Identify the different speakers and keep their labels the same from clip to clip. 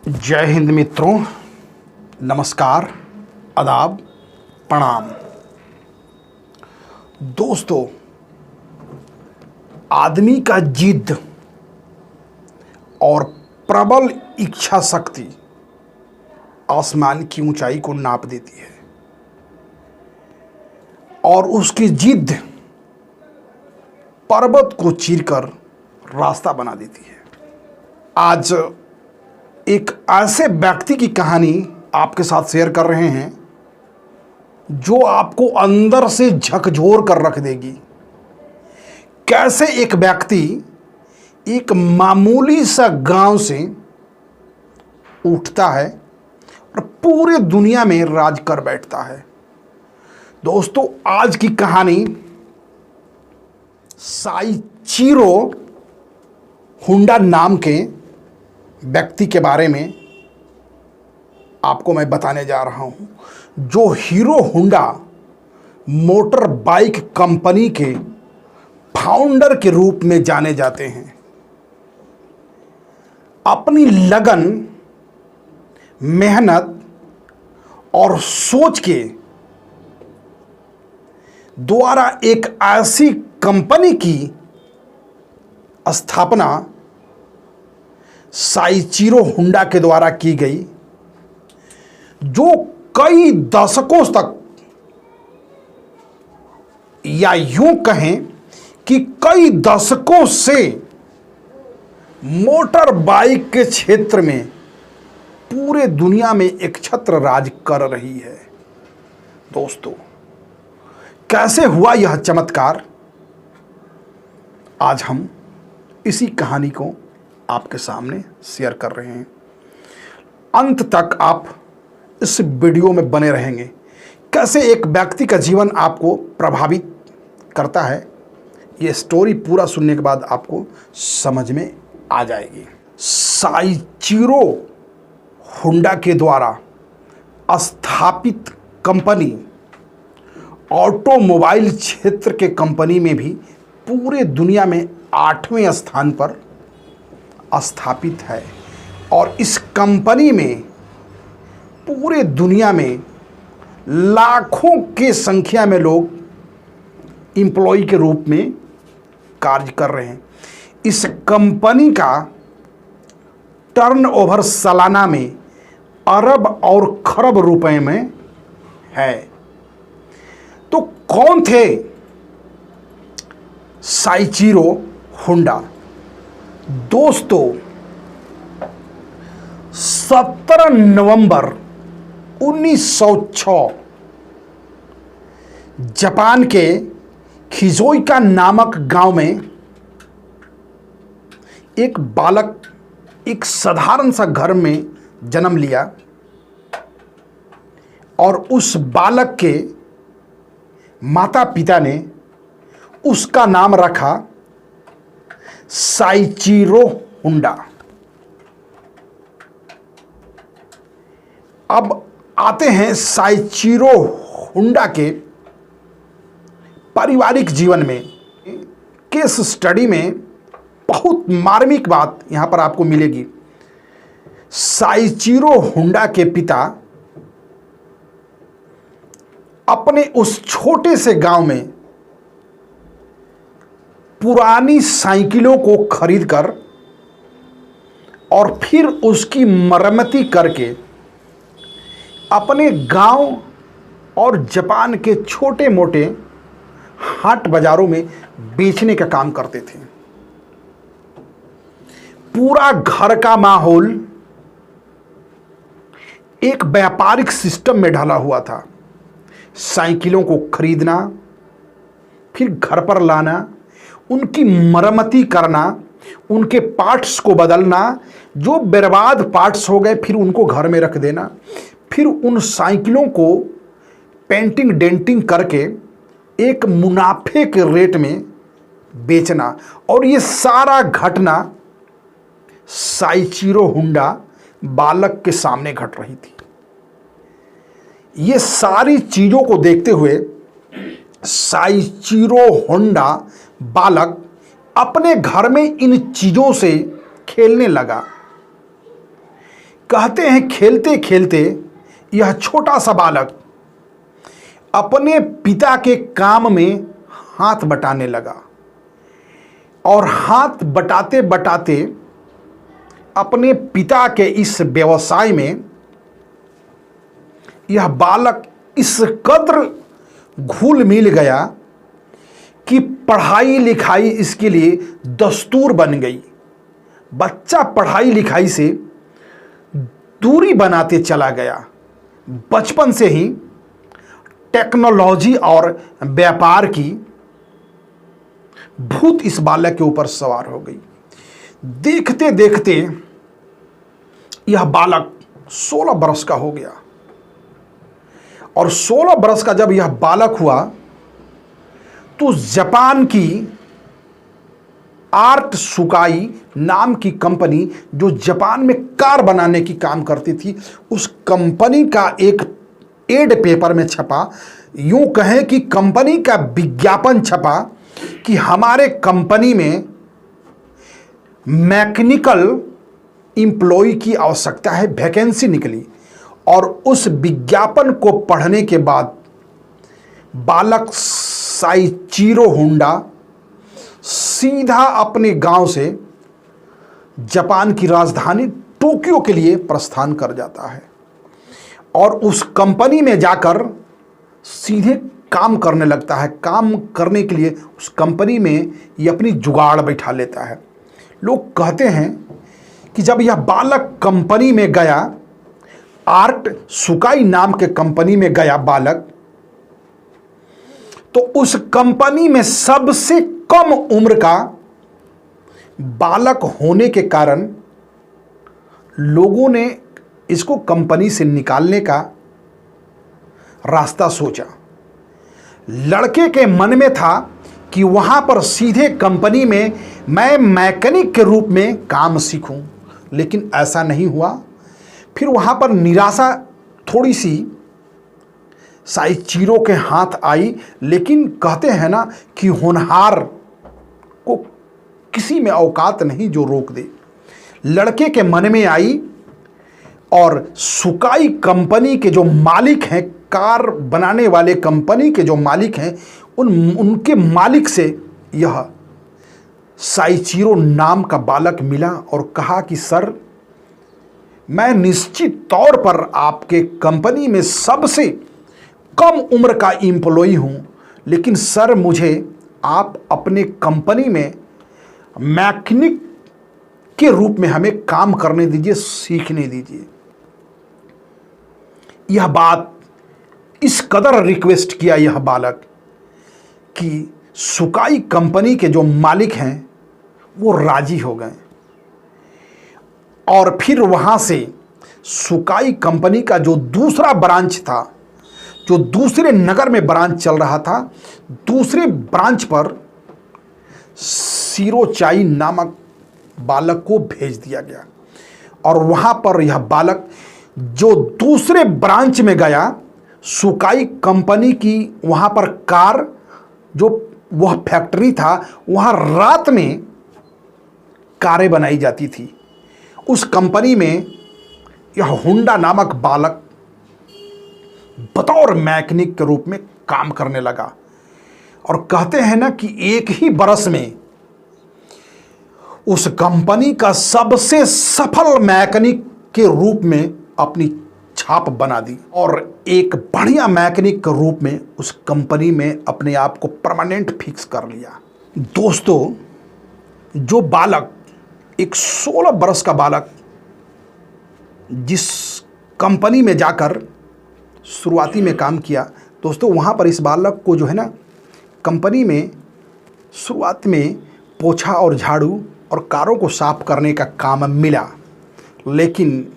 Speaker 1: जय हिंद मित्रों, नमस्कार, आदाब, प्रणाम। दोस्तों, आदमी का जिद और प्रबल इच्छा शक्ति आसमान की ऊंचाई को नाप देती है और उसकी जिद पर्वत को चीरकर रास्ता बना देती है। आज एक ऐसे व्यक्ति की कहानी आपके साथ शेयर कर रहे हैं जो आपको अंदर से झकझोर कर रख देगी। कैसे एक व्यक्ति एक मामूली सा गांव से उठता है और पूरे दुनिया में राज कर बैठता है। दोस्तों, आज की कहानी साइचिरो हुंडा नाम के व्यक्ति के बारे में आपको मैं बताने जा रहा हूं, जो हीरो हुंडा मोटर बाइक कंपनी के फाउंडर के रूप में जाने जाते हैं। अपनी लगन, मेहनत और सोच के द्वारा एक ऐसी कंपनी की स्थापना साइचिरो हुंडा के द्वारा की गई, जो कई दशकों तक, या यूं कहें कि कई दशकों से मोटर बाइक के क्षेत्र में पूरे दुनिया में एक छत्र राज कर रही है। दोस्तों, कैसे हुआ यह चमत्कार, आज हम इसी कहानी को आपके सामने शेयर कर रहे हैं। अंत तक आप इस वीडियो में बने रहेंगे। कैसे एक व्यक्ति का जीवन आपको प्रभावित करता है, ये स्टोरी पूरा सुनने के बाद आपको समझ में आ जाएगी। साइचिरो हुंडा के द्वारा स्थापित कंपनी ऑटोमोबाइल क्षेत्र के कंपनी में भी पूरे दुनिया में 8वें स्थान पर स्थापित है और इस कंपनी में पूरे दुनिया में लाखों के संख्या में लोग एम्प्लॉय के रूप में कार्य कर रहे हैं। इस कंपनी का टर्नओवर सालाना में अरब और खरब रुपए में है। तो कौन थे साइचिरो हुंडा? दोस्तों, 17 नवंबर 1906 जापान के शिजुओका नामक गांव में एक बालक एक साधारण सा घर में जन्म लिया और उस बालक के माता पिता ने उसका नाम रखा साइचिरो हुंडा। अब आते हैं साइचिरो हुंडा के पारिवारिक जीवन में। केस स्टडी में बहुत मार्मिक बात यहां पर आपको मिलेगी। साइचिरो हुंडा के पिता अपने उस छोटे से गांव में पुरानी साइकिलों को खरीदकर और फिर उसकी मरम्मती करके अपने गांव और जापान के छोटे मोटे हाट बाजारों में बेचने का काम करते थे। पूरा घर का माहौल एक व्यापारिक सिस्टम में ढला हुआ था। साइकिलों को खरीदना, फिर घर पर लाना, उनकी मरम्मती करना, उनके पार्ट्स को बदलना, जो बर्बाद पार्ट्स हो गए फिर उनको घर में रख देना, फिर उन साइकिलों को पेंटिंग डेंटिंग करके एक मुनाफे के रेट में बेचना। और ये सारा घटना साइचिरो हुंडा बालक के सामने घट रही थी। ये सारी चीज़ों को देखते हुए साइचिरो हुंडा बालक अपने घर में इन चीज़ों से खेलने लगा। कहते हैं खेलते खेलते यह छोटा सा बालक अपने पिता के काम में हाथ बटाने लगा और हाथ बटाते बटाते अपने पिता के इस व्यवसाय में यह बालक इस कद्र घुल मिल गया कि पढ़ाई लिखाई इसके लिए दस्तूर बन गई। बच्चा पढ़ाई लिखाई से दूरी बनाते चला गया। बचपन से ही टेक्नोलॉजी और व्यापार की भूत इस बालक के ऊपर सवार हो गई। देखते देखते यह बालक 16 बरस का हो गया और 16 बरस का जब यह बालक हुआ तो जापान की आर्ट सुकाई नाम की कंपनी, जो जापान में कार बनाने की काम करती थी, उस कंपनी का एक एड पेपर में छपा, यूं कहें कि कंपनी का विज्ञापन छपा कि हमारे कंपनी में मैकेनिकल एम्प्लॉय की आवश्यकता है, वैकेंसी निकली। और उस विज्ञापन को पढ़ने के बाद बालक साइचिरो होंडा सीधा अपने गांव से जापान की राजधानी टोक्यो के लिए प्रस्थान कर जाता है और उस कंपनी में जाकर सीधे काम करने लगता है। काम करने के लिए उस कंपनी में ये अपनी जुगाड़ बैठा लेता है। लोग कहते हैं कि जब यह बालक कंपनी में गया, आर्ट सुकाई नाम के कंपनी में गया बालक, तो उस कंपनी में सबसे कम उम्र का बालक होने के कारण लोगों ने इसको कंपनी से निकालने का रास्ता सोचा। लड़के के मन में था कि वहां पर सीधे कंपनी में मैं मैकेनिक के रूप में काम सीखूं, लेकिन ऐसा नहीं हुआ। फिर वहां पर निराशा थोड़ी सी साइचिरो के हाथ आई, लेकिन कहते हैं ना कि होनहार को किसी में औकात नहीं जो रोक दे। लड़के के मन में आई और सुकाई कंपनी के जो मालिक हैं, कार बनाने वाले कंपनी के जो मालिक हैं, उनके मालिक से यह साइचिरो नाम का बालक मिला और कहा कि सर, मैं निश्चित तौर पर आपके कंपनी में सबसे कम उम्र का एम्प्लॉय हूं, लेकिन सर मुझे आप अपने कंपनी में मैकेनिक के रूप में हमें काम करने दीजिए, सीखने दीजिए। यह बात इस कदर रिक्वेस्ट किया यह बालक कि सुकाई कंपनी के जो मालिक हैं वो राजी हो गए और फिर वहां से सुकाई कंपनी का जो दूसरा ब्रांच था, जो दूसरे नगर में ब्रांच चल रहा था, दूसरे ब्रांच पर शिरोचाई नामक बालक को भेज दिया गया और वहां पर यह बालक जो दूसरे ब्रांच में गया, सुकाई कंपनी की वहां पर कार, जो वह फैक्ट्री था, वहां रात में कारें बनाई जाती थी। उस कंपनी में यह होंडा नामक बालक बतौर मैकेनिक के रूप में काम करने लगा और कहते हैं ना कि एक ही बरस में उस कंपनी का सबसे सफल मैकेनिक के रूप में अपनी छाप बना दी और एक बढ़िया मैकेनिक के रूप में उस कंपनी में अपने आप को परमानेंट फिक्स कर लिया। दोस्तों, जो बालक, एक 16 बरस का बालक जिस कंपनी में जाकर शुरुआती में काम किया, दोस्तों वहाँ पर इस बालक को जो है ना, कंपनी में शुरुआत में पोछा और झाड़ू और कारों को साफ करने का काम मिला, लेकिन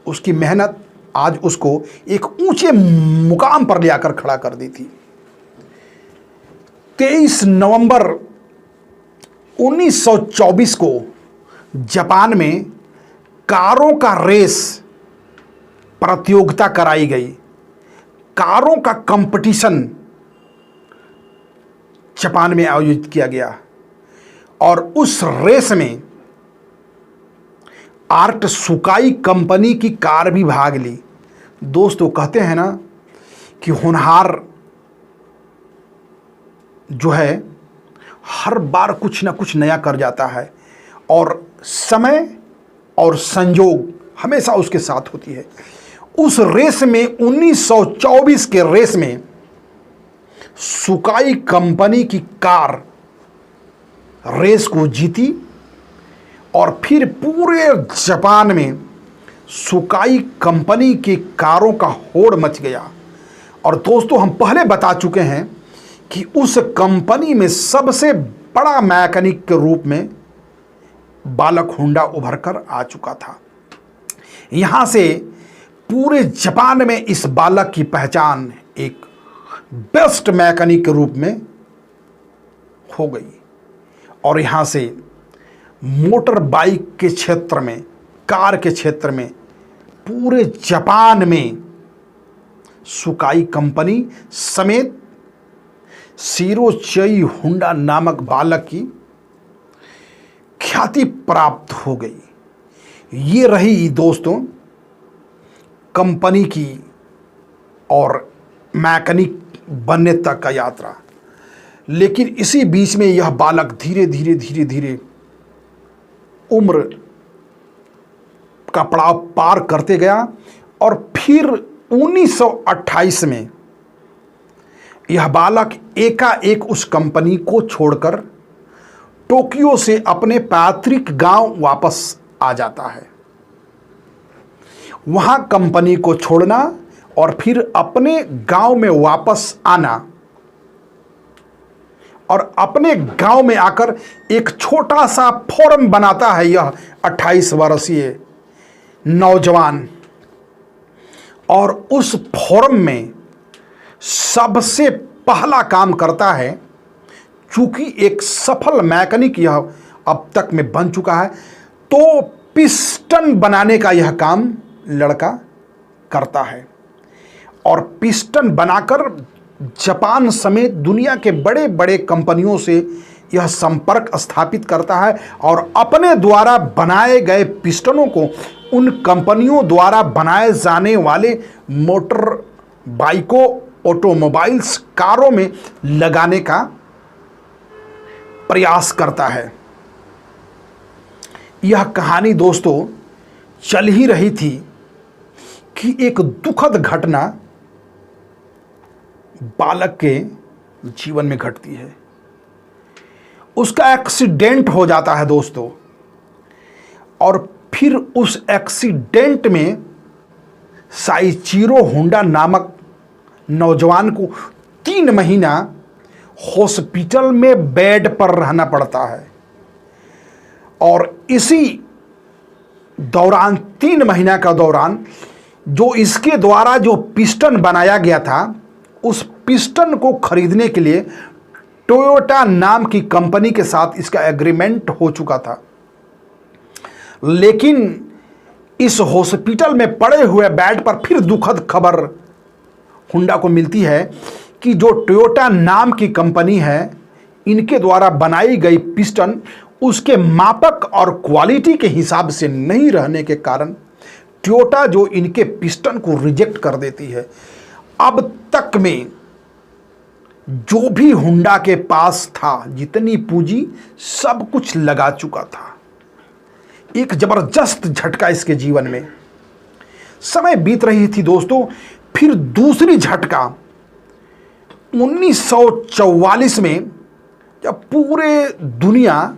Speaker 1: उसकी मेहनत आज उसको एक ऊंचे मुकाम पर ले आकर खड़ा कर दी थी। 23 नवंबर 1924 को जापान में कारों का रेस प्रतियोगिता कराई गई। कारों का कंपटीशन जापान में आयोजित किया गया और उस रेस में आर्ट सुकाई कंपनी की कार भी भाग ली। दोस्तों कहते हैं ना कि होनहार जो है हर बार कुछ ना कुछ नया कर जाता है और समय और संयोग हमेशा उसके साथ होती है। उस रेस में 1924 के रेस में सुकाई कंपनी की कार रेस को जीती और फिर पूरे जापान में सुकाई कंपनी की कारों का होड़ मच गया। और दोस्तों हम पहले बता चुके हैं कि उस कंपनी में सबसे बड़ा मैकेनिक के रूप में बालक होंडा उभर कर आ चुका था। यहाँ से पूरे जापान में इस बालक की पहचान एक बेस्ट मैकेनिक के रूप में हो गई। और यहाँ से मोटर बाइक के क्षेत्र में, कार के क्षेत्र में पूरे जापान में सुकाई कंपनी समेत शिरोचई होंडा नामक बालक की ख्याति प्राप्त हो गई। ये रही दोस्तों कंपनी की और मैकेनिक बनने तक का यात्रा। लेकिन इसी बीच में यह बालक धीरे धीरे धीरे धीरे उम्र का पड़ाव पार करते गया और फिर 1928 में यह बालक एकाएक उस कंपनी को छोड़कर टोक्यो से अपने पैतृक गांव वापस आ जाता है। वहां कंपनी को छोड़ना और फिर अपने गांव में वापस आना और अपने गांव में आकर एक छोटा सा फोरम बनाता है यह 28 वर्षीय नौजवान। और उस फोरम में सबसे पहला काम करता है, चूंकि एक सफल मैकेनिक यह अब तक में बन चुका है, तो पिस्टन बनाने का यह काम लड़का करता है। और पिस्टन बनाकर जापान समेत दुनिया के बड़े बड़े कंपनियों से यह संपर्क स्थापित करता है और अपने द्वारा बनाए गए पिस्टनों को उन कंपनियों द्वारा बनाए जाने वाले मोटर बाइकों, ऑटोमोबाइल्स, कारों में लगाने का प्रयास करता है। यह कहानी दोस्तों चल ही रही थी कि एक दुखद घटना बालक के जीवन में घटती है। उसका एक्सीडेंट हो जाता है दोस्तों, और फिर उस एक्सीडेंट में साइचिरो होंडा नामक नौजवान को 3 महीना हॉस्पिटल में बेड पर रहना पड़ता है। और इसी दौरान 3 महीना का दौरान जो इसके द्वारा जो पिस्टन बनाया गया था, उस पिस्टन को खरीदने के लिए टोयोटा नाम की कंपनी के साथ इसका एग्रीमेंट हो चुका था। लेकिन इस हॉस्पिटल में पड़े हुए बेड पर फिर दुखद खबर होंडा को मिलती है कि जो टोयोटा नाम की कंपनी है, इनके द्वारा बनाई गई पिस्टन उसके मापक और क्वालिटी के हिसाब से नहीं रहने के कारण टोयोटा जो इनके पिस्टन को रिजेक्ट कर देती है। अब तक में जो भी होंडा के पास था, जितनी पूंजी, सब कुछ लगा चुका था। एक जबरदस्त झटका इसके जीवन में। समय बीत रही थी दोस्तों, फिर दूसरी झटका 1944 में, जब पूरे दुनिया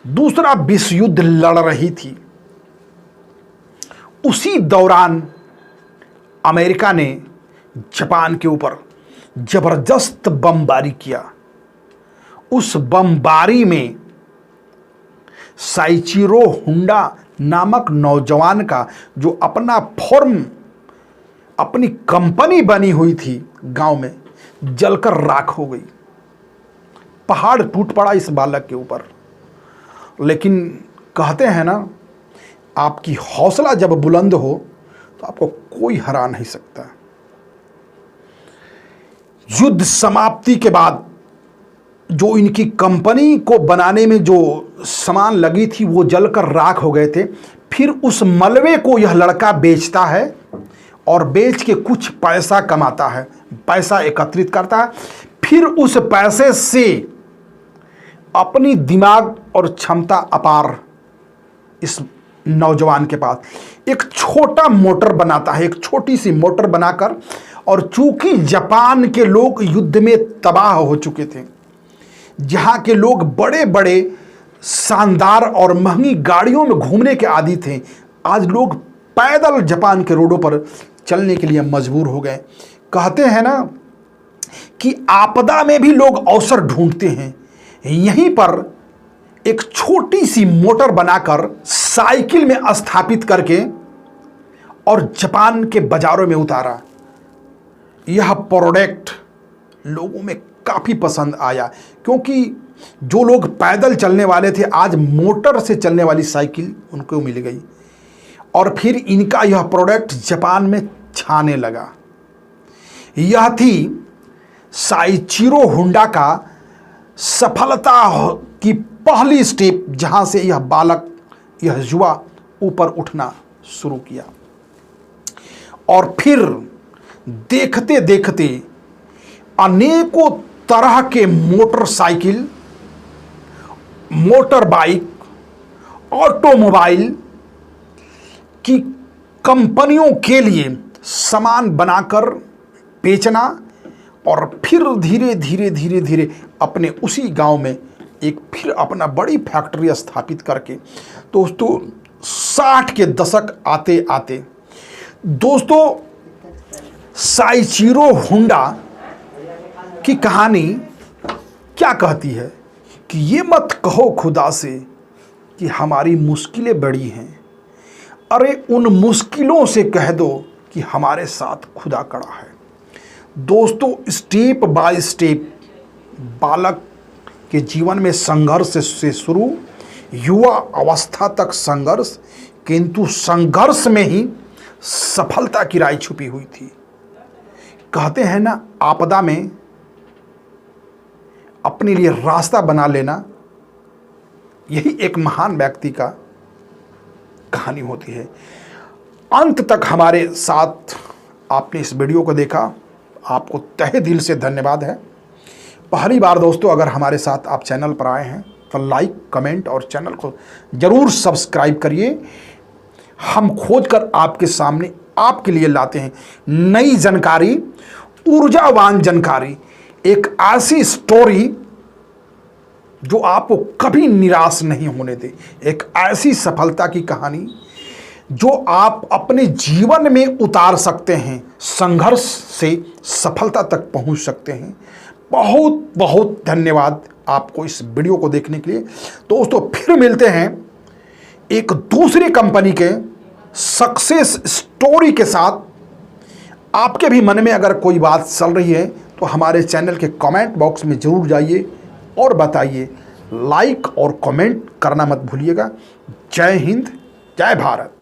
Speaker 1: दूसरा विश्व युद्ध लड़ रही थी। उसी दौरान अमेरिका ने जापान के ऊपर जबरदस्त बमबारी किया। उस बमबारी में साइचिरो होंडा नामक नौजवान का जो अपना फॉर्म, अपनी कंपनी बनी हुई थी गांव में, जलकर राख हो गई। पहाड़ टूट पड़ा इस बालक के ऊपर। लेकिन कहते हैं ना, आपकी हौसला जब बुलंद हो तो आपको कोई हरा नहीं सकता। युद्ध समाप्ति के बाद जो इनकी कंपनी को बनाने में जो सामान लगी थी वो जलकर राख हो गए थे। फिर उस मलबे को यह लड़का बेचता है और बेच के कुछ पैसा कमाता है, पैसा एकत्रित करता है। फिर उस पैसे से अपनी दिमाग और क्षमता अपार इस नौजवान के पास एक छोटा मोटर बनाता है, एक छोटी सी मोटर बनाकर। और चूंकि जापान के लोग युद्ध में तबाह हो चुके थे, जहां के लोग बड़े बड़े शानदार और महंगी गाड़ियों में घूमने के आदी थे, आज लोग पैदल जापान के रोडों पर चलने के लिए मजबूर हो गए। कहते हैं ना कि आपदा में भी लोग अवसर ढूंढते हैं। यहीं पर एक छोटी सी मोटर बनाकर साइकिल में स्थापित करके और जापान के बाजारों में उतारा। यह प्रोडक्ट लोगों में काफ़ी पसंद आया, क्योंकि जो लोग पैदल चलने वाले थे आज मोटर से चलने वाली साइकिल उनको मिल गई। और फिर इनका यह प्रोडक्ट जापान में छाने लगा। यह थी साइचिरो होंडा का सफलता की पहली स्टेप, जहां से यह बालक, यह युवा ऊपर उठना शुरू किया। और फिर देखते देखते अनेकों तरह के मोटरसाइकिल, मोटर बाइक, ऑटोमोबाइल की कंपनियों के लिए सामान बनाकर बेचना और फिर धीरे धीरे धीरे धीरे अपने उसी गांव में एक फिर अपना बड़ी फैक्ट्री स्थापित करके दोस्तों 60 के दशक आते आते दोस्तों साइचिरो होंडा की कहानी क्या कहती है कि ये मत कहो खुदा से कि हमारी मुश्किलें बड़ी हैं, अरे उन मुश्किलों से कह दो कि हमारे साथ खुदा खड़ा है। दोस्तों स्टेप बाय स्टेप बालक के जीवन में संघर्ष से शुरू, युवा अवस्था तक संघर्ष, किंतु संघर्ष में ही सफलता की राह छुपी हुई थी। कहते हैं ना, आपदा में अपने लिए रास्ता बना लेना, यही एक महान व्यक्ति का कहानी होती है। अंत तक हमारे साथ आपने इस वीडियो को देखा, आपको तहे दिल से धन्यवाद है। पहली बार दोस्तों अगर हमारे साथ आप चैनल पर आए हैं तो लाइक, कमेंट और चैनल को ज़रूर सब्सक्राइब करिए। हम खोजकर आपके सामने आपके लिए लाते हैं नई जानकारी, ऊर्जावान जानकारी, एक ऐसी स्टोरी जो आपको कभी निराश नहीं होने दे, एक ऐसी सफलता की कहानी जो आप अपने जीवन में उतार सकते हैं, संघर्ष से सफलता तक पहुंच सकते हैं। बहुत बहुत धन्यवाद आपको इस वीडियो को देखने के लिए। दोस्तों फिर मिलते हैं एक दूसरी कंपनी के सक्सेस स्टोरी के साथ। आपके भी मन में अगर कोई बात चल रही है तो हमारे चैनल के कमेंट बॉक्स में ज़रूर जाइए और बताइए। लाइक और कमेंट करना मत भूलिएगा। जय हिंद, जय भारत।